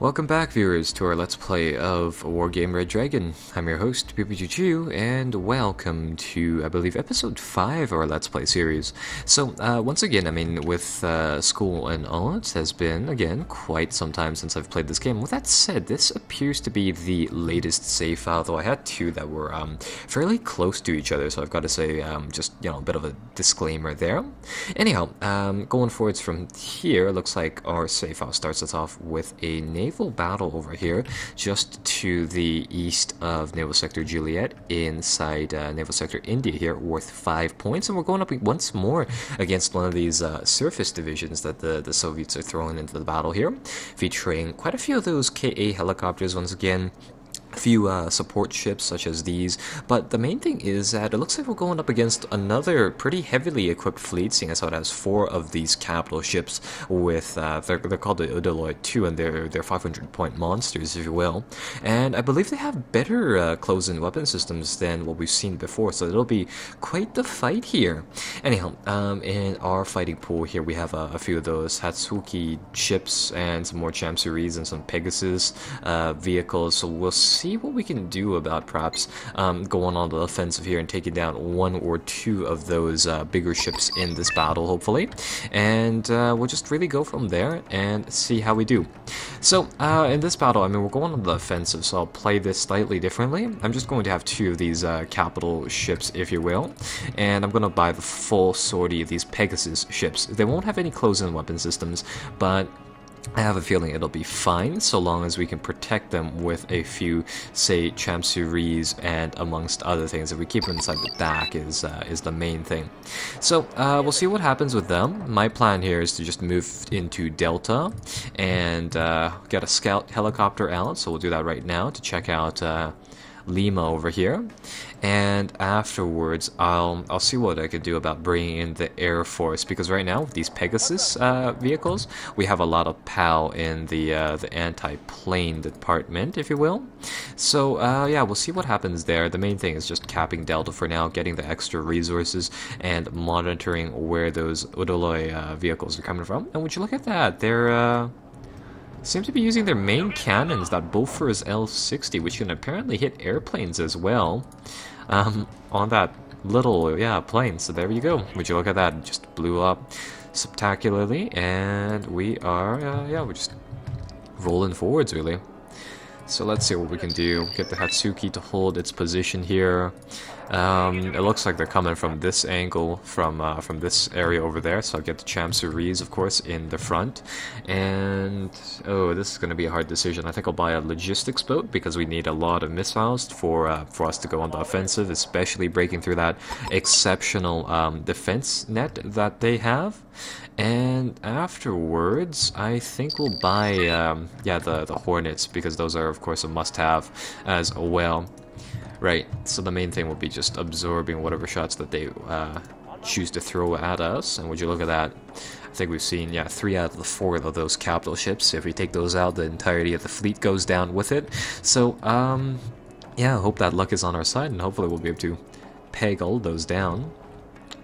Welcome back, viewers, to our Let's Play of Wargame Red Dragon. I'm your host, PPGG, and welcome to, I believe, episode 5 of our Let's Play series. So, once again, with school and all, it has been, again, quite some time since I've played this game. With that said, this appears to be the latest save file, though I had two that were fairly close to each other, so I've got to say, just, a bit of a disclaimer there. Anyhow, going forwards from here, it looks like our save file starts us off with a naval battle over here, just to the east of Naval Sector Juliet, inside Naval Sector India here, worth 5 points, and we're going up once more against one of these surface divisions that the Soviets are throwing into the battle here, featuring quite a few of those KA helicopters once again. A few support ships such as these, but the main thing is that it looks like we're going up against another pretty heavily equipped fleet, seeing as how it has 4 of these capital ships with they're called the Udaloy 2, and they're 500-point monsters, if you will, and I believe they have better close-in weapon systems than what we've seen before, so it'll be quite the fight here. Anyhow, in our fighting pool here we have a few of those Hatsuki ships and some more Chamsuris and some Pegasus vehicles, so we'll see what we can do about perhaps going on the offensive here and taking down 1 or 2 of those bigger ships in this battle, hopefully, and we'll just really go from there and see how we do. So in this battle, we're going on the offensive, so I'll play this slightly differently. I'm just going to have 2 of these capital ships, if you will, and I'm going to buy the full sortie of these Pegasus ships. They won't have any close-in weapon systems, but I have a feeling it'll be fine, so long as we can protect them with a few, say, Chamsuris and amongst other things. If we keep them inside the back is the main thing. So we'll see what happens with them. My plan here is to just move into Delta and get a scout helicopter out, so we'll do that right now to check out Lima over here, and afterwards I'll see what I could do about bringing in the Air Force, because right now with these Pegasus vehicles we have a lot of POW in the anti-plane department, if you will. So yeah, we'll see what happens there. The main thing is just capping Delta for now, getting the extra resources and monitoring where those Udaloy vehicles are coming from. And would you look at that, they're seem to be using their main cannons, that Bofors L-60, which can apparently hit airplanes as well, on that little, plane. So there you go. Would you look at that? It just blew up spectacularly, and we are, we're just rolling forwards, really. So let's see what we can do. Get the Hatsuki to hold its position here. It looks like they're coming from this angle, from this area over there. So I'll get the Chamsuris, of course, in the front. And oh, this is going to be a hard decision. I think I'll buy a logistics boat, because we need a lot of missiles for us to go on the offensive, especially breaking through that exceptional defense net that they have. And afterwards, I think we'll buy the Hornets, because those are, of course, a must-have as well. Right, so the main thing will be just absorbing whatever shots that they choose to throw at us. And would you look at that? I think we've seen, 3 out of the 4 of those capital ships. If we take those out, the entirety of the fleet goes down with it. So, yeah, I hope that luck is on our side, and hopefully we'll be able to peg all those down.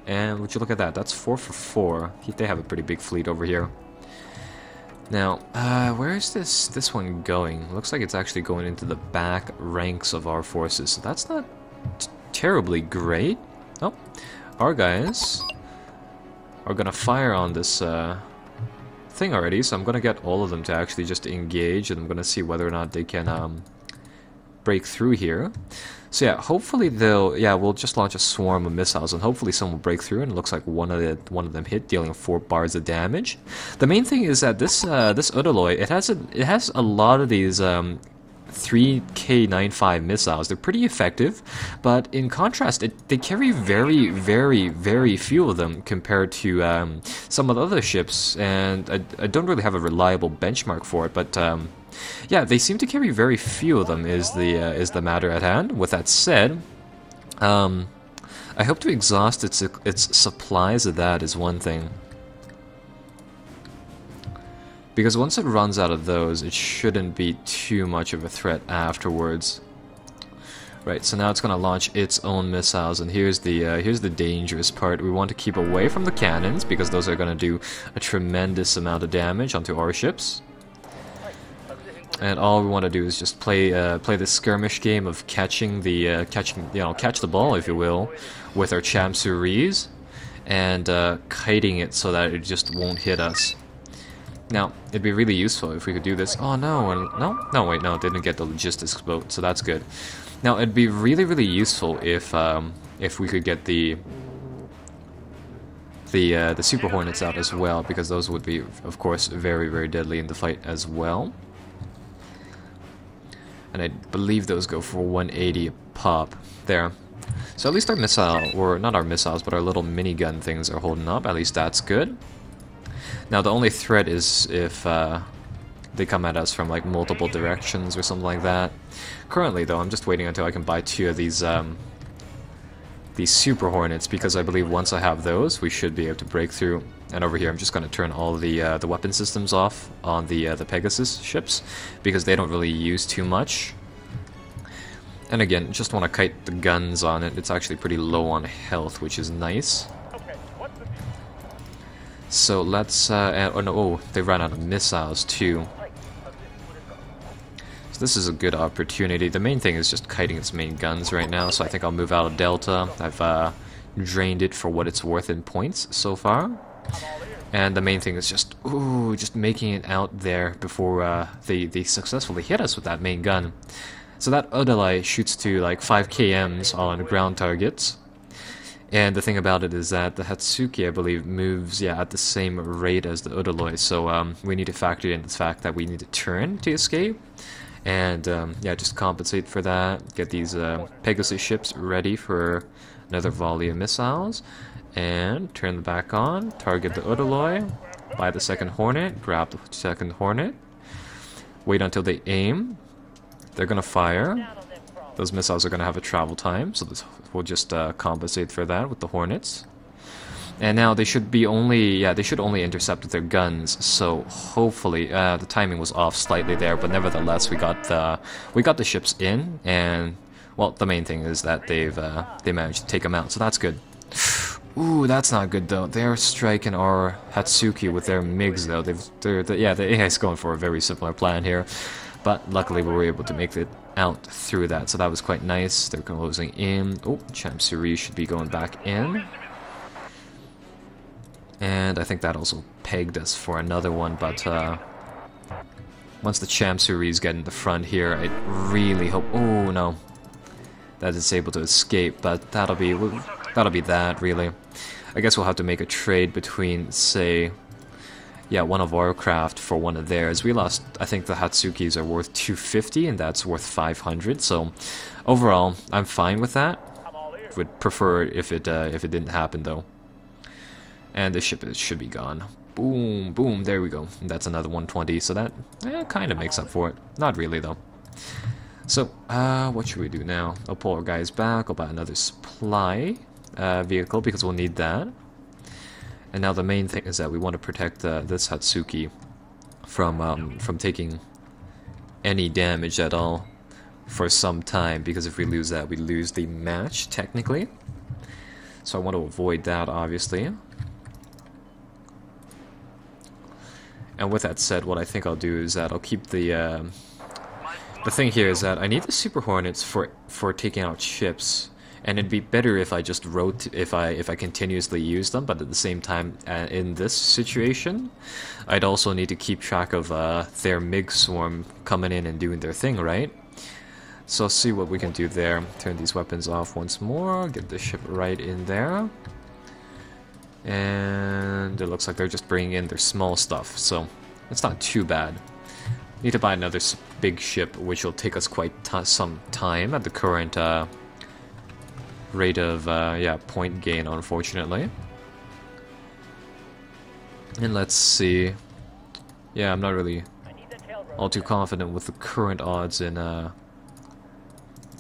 And would you look at that? That's 4 for 4. They have a pretty big fleet over here. Now, where is this one going? Looks like it's actually going into the back ranks of our forces, so that's not terribly great. Oh, our guys are gonna fire on this thing already, so I'm gonna get all of them to actually just engage, and I'm gonna see whether or not they can break through here. So yeah, hopefully we'll just launch a swarm of missiles, and hopefully some will break through, and it looks like one of them hit, dealing 4 bars of damage. The main thing is that this Udaloy, it has a lot of these 3K95 missiles. They're pretty effective, but in contrast, they carry very, very, very few of them compared to some of the other ships, and I don't really have a reliable benchmark for it, but yeah, they seem to carry very few of them, is the matter at hand. With that said, I hope to exhaust its supplies of that is one thing, because once it runs out of those, it shouldn't be too much of a threat afterwards. Right, so now it's going to launch its own missiles, and here's the dangerous part. We want to keep away from the cannons, because those are going to do a tremendous amount of damage onto our ships. And all we want to do is just play this skirmish game of catching the catch the ball, if you will, with our Chamsuris, and kiting it so that it just won't hit us. Now, it'd be really useful if we could do this. Oh no, no, wait, no, it didn't get the logistics boat, so that's good. Now, it'd be really useful if we could get the Super Hornets out as well, because those would be, of course, very deadly in the fight as well. And I believe those go for 180 a pop. There. So at least our missile, or not our missiles, but our little minigun things are holding up. At least that's good. Now the only threat is if they come at us from like multiple directions or something like that. Currently though, I'm just waiting until I can buy 2 of these Super Hornets, because I believe once I have those, we should be able to break through. And over here, I'm just going to turn all the weapon systems off on the Pegasus ships, because they don't really use too much. And again, just want to kite the guns on it. It's actually pretty low on health, which is nice. So let's... oh, they ran out of missiles too. So this is a good opportunity. The main thing is just kiting its main guns right now, so I think I'll move out of Delta. I've drained it for what it's worth in points so far. And the main thing is just making it out there before they successfully hit us with that main gun. So that Odalai shoots to like 5 kms on ground targets. And the thing about it is that the Hatsuki, I believe, moves at the same rate as the Odaloi. So we need to factor in the fact that we need to turn to escape. And just compensate for that. Get these Pegasus ships ready for another volley of missiles. And turn them back on. Target the Odaloi. Buy the second Hornet. Grab the second Hornet. Wait until they aim. They're going to fire. Those missiles are going to have a travel time. So we'll just compensate for that with the Hornets. And now they should be only, they should only intercept with their guns. So hopefully, the timing was off slightly there, but nevertheless, we got the ships in, and well, the main thing is that they managed to take them out, so that's good. Ooh, that's not good though. They're striking our Hatsuki with their MiGs though. The AI is going for a very similar plan here, but luckily we were able to make it out through that, so that was quite nice. They're closing in. Oh, Chamsuri should be going back in. And I think that also pegged us for another one, but once the Chamsuris get in the front here, I really hope... Oh, no. That it's able to escape, but that'll be that, really. I guess we'll have to make a trade between, say... one of our craft for one of theirs. We lost... I think the Hatsukis are worth 250, and that's worth 500, so... Overall, I'm fine with that. Would prefer if it didn't happen, though. And the ship should be gone. Boom, boom, there we go. And that's another 120, so that kind of makes up for it. Not really, though. So, what should we do now? I'll pull our guys back. I'll buy another supply vehicle, because we'll need that. And now the main thing is that we want to protect this Hatsuki from taking any damage at all for some time, because if we lose that, we lose the match, technically. So I want to avoid that, obviously. And with that said, what I think I'll do is that I'll keep the thing here is that I need the Super Hornets for taking out ships, and it'd be better if I just if I continuously use them. But at the same time, in this situation, I'd also need to keep track of their MiG swarm coming in and doing their thing, right? So I'll see what we can do there. Turn these weapons off once more. Get the ship right in there. And it looks like they're just bringing in their small stuff, so it's not too bad. Need to buy another big ship, which will take us quite some time at the current rate of point gain, unfortunately. And let's see. Yeah, I'm not really all too confident with the current odds in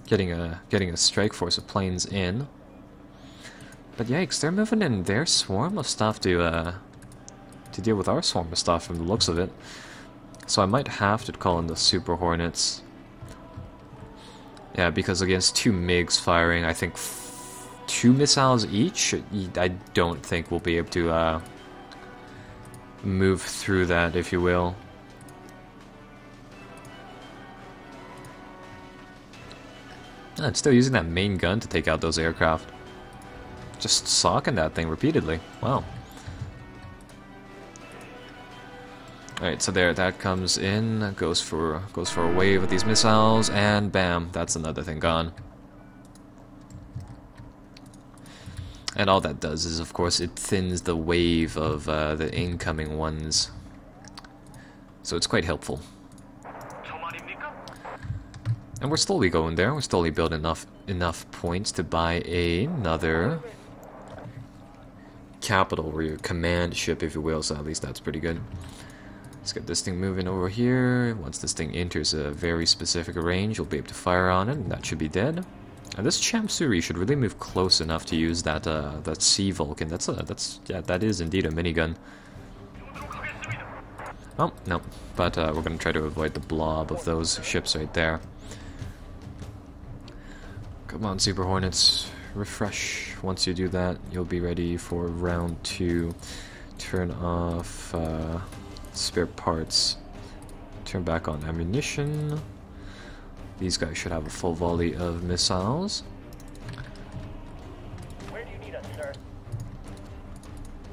getting a strike force of planes in. But yikes, they're moving in their swarm of stuff to deal with our swarm of stuff from the looks of it. So I might have to call in the Super Hornets. Yeah, because against 2 MiGs firing, I think 2 missiles each, I don't think we'll be able to move through that, if you will. And still using that main gun to take out those aircraft. Just socking that thing repeatedly. Wow. Alright, so there, that comes in, goes for a wave of these missiles, and bam, that's another thing gone. And all that does is, of course, it thins the wave of the incoming ones. So it's quite helpful. And we're slowly going there. We're slowly building enough points to buy another capital, or your command ship, if you will. So at least that's pretty good. Let's get this thing moving over here. Once this thing enters a very specific range, you'll be able to fire on it, and that should be dead. And this Chamsuri should really move close enough to use that that Sea Vulcan. That is indeed a minigun. Oh no, but we're gonna try to avoid the blob of those ships right there. Come on, Super Hornets, refresh. Once you do that, you'll be ready for round 2. Turn off spare parts. Turn back on ammunition. These guys should have a full volley of missiles. Where do you need us, sir?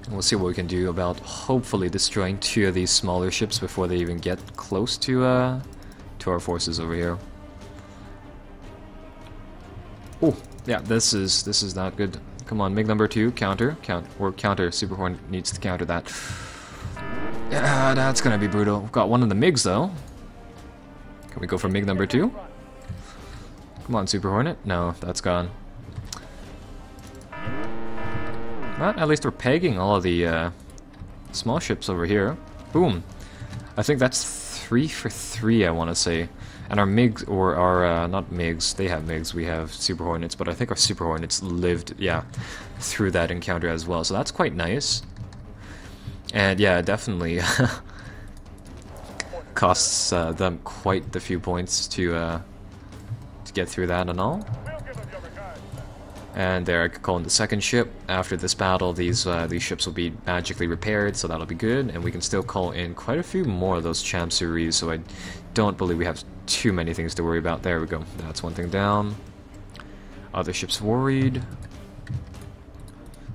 And we'll see what we can do about hopefully destroying 2 of these smaller ships before they even get close to our forces over here. Oh, yeah, this is not good. Come on, MiG number 2, counter. Super Hornet needs to counter that. Yeah, that's gonna be brutal. We've got one of the MiGs though. Can we go for MiG number 2? Come on, Super Hornet. No, that's gone. Well, at least we're pegging all of the small ships over here. Boom. I think that's 3 for 3, I want to say. And our MiGs, or our, not MiGs, they have MiGs, we have Super Hornets, but I think our Super Hornets lived, yeah, through that encounter as well. So that's quite nice. And yeah, definitely costs them quite the few points to get through that and all. And there, I could call in the second ship. After this battle, these ships will be magically repaired, so that'll be good. And we can still call in quite a few more of those Chamsuris, so I don't believe we have too many things to worry about. There we go. That's one thing down. Other ship's worried.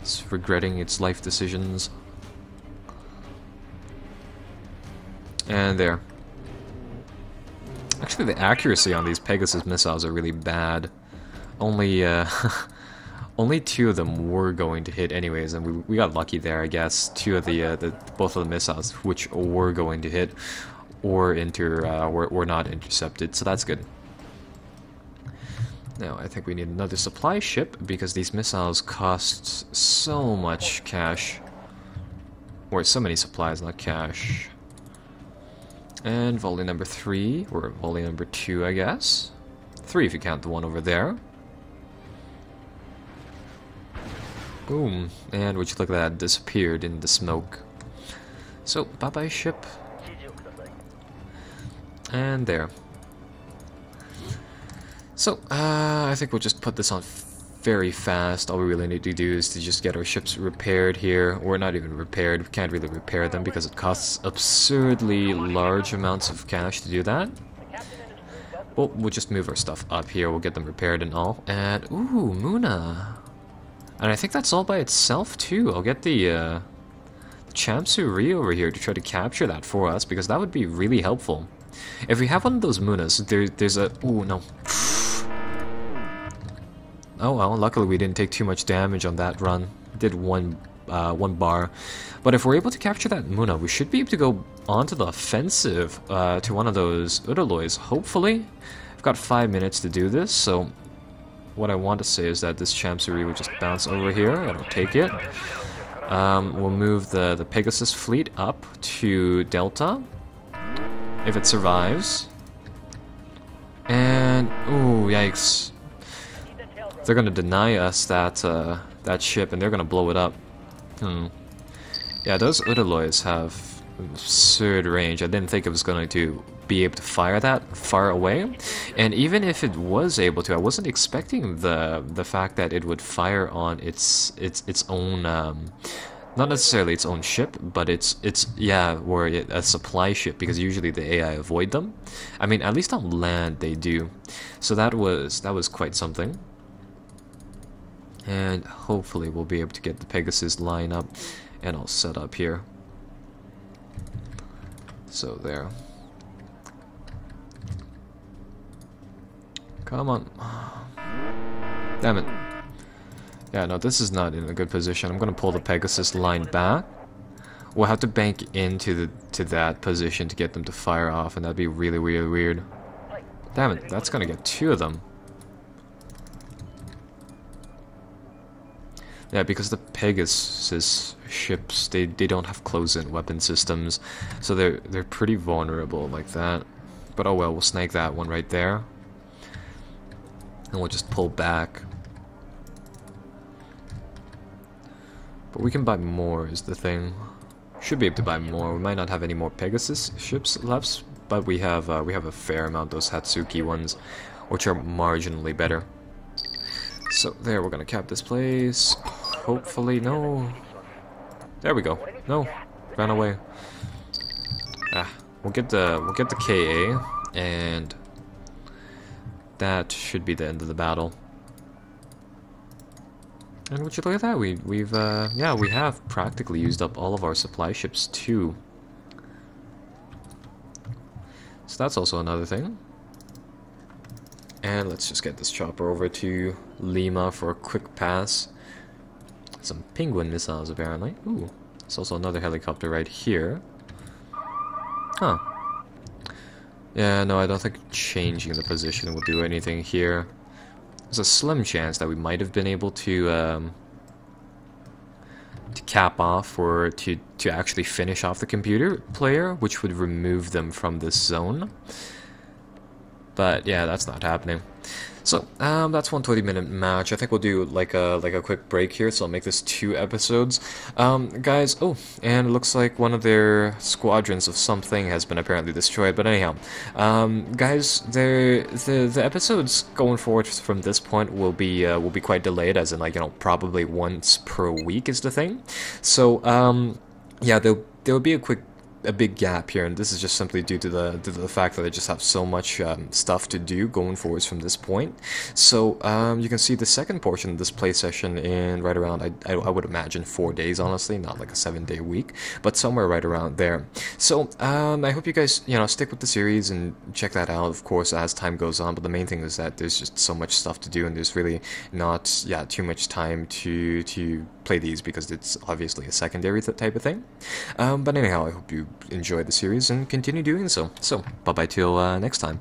It's regretting its life decisions. And there. Actually, the accuracy on these Pegasus missiles are really bad. Only, only 2 of them were going to hit anyways, and we got lucky there, I guess. 2 of both of the missiles, which were going to hit, or were not intercepted, so that's good. Now, I think we need another supply ship, because these missiles cost so much cash. Or so many supplies, not cash. And volley number 3, or volley number 2, I guess. 3 if you count the one over there. Boom. And would you look at that, disappeared in the smoke. So, bye-bye ship. And there. So, I think we'll just put this on very fast. All we really need to do is to just get our ships repaired here. Or not even repaired, we can't really repair them because it costs absurdly large amounts of cash to do that. Well, we'll just move our stuff up here, we'll get them repaired and all. And, ooh, Muna. And I think that's all by itself too. I'll get the Chamsuri over here to try to capture that for us, because that would be really helpful. If we have one of those Munas, there's a... Ooh, no. Oh well, luckily we didn't take too much damage on that run. We did one bar. But if we're able to capture that Muna, we should be able to go onto the offensive to one of those Udaloys, hopefully. I've got 5 minutes to do this, so what I want to say is that this Chamsuri will just bounce over here, and I'll take it. We'll move the Pegasus fleet up to Delta, if it survives. And, ooh, yikes. They're gonna deny us that ship, and they're gonna blow it up. Yeah, those Udaloys have absurd range. I didn't think it was going to be able to fire that far away, and even if it was able to, I wasn't expecting the fact that it would fire on its own not necessarily its own ship, but it's yeah, or a supply ship, because usually the AI avoid them. I mean, at least on land they do. So that was quite something. And hopefully we'll be able to get the Pegasus line up and all set up here. So there. Come on. Damn it. Yeah, no, this is not in a good position. I'm gonna pull the Pegasus line back. We'll have to bank into that position to get them to fire off, and that'd be really, really weird. Damn it, that's gonna get 2 of them. Yeah, because the Pegasus ships, they don't have close-in weapon systems, so they're pretty vulnerable like that. But oh well, we'll snag that one right there, and we'll just pull back. But we can buy more is the thing. Should be able to buy more. We might not have any more Pegasus ships left, but we have a fair amount of those Hatsuki ones, which are marginally better. So there, we're gonna cap this place. Hopefully, no. There we go. No, ran away. Ah, we'll get the KA, and that should be the end of the battle. And would you look at that? We have practically used up all of our supply ships too. So that's also another thing. And let's just get this chopper over to Lima for a quick pass. Some penguin missiles, apparently. Ooh, there's also another helicopter right here. Huh. Yeah, no, I don't think changing the position will do anything here. There's a slim chance that we might have been able to cap off or to actually finish off the computer player, which would remove them from this zone. But yeah, that's not happening. So that's one 20-minute match. I think we'll do like a quick break here, so I'll make this 2 episodes. Guys, oh, and it looks like one of their squadrons of something has been apparently destroyed. But anyhow, guys, the episodes going forward from this point will be quite delayed, as in, like, you know, probably once per week is the thing. So yeah, there will be a big gap here, and this is just simply due to the fact that I just have so much stuff to do going forwards from this point. So you can see the second portion of this play session in right around, I would imagine 4 days, honestly, not like a 7-day week, but somewhere right around there. So I hope you guys, you know, stick with the series and check that out, of course, as time goes on. But the main thing is that there's just so much stuff to do, and there's really not too much time to play these, because it's obviously a secondary type of thing. But anyhow, I hope you enjoy the series and continue doing so. So, bye-bye till next time.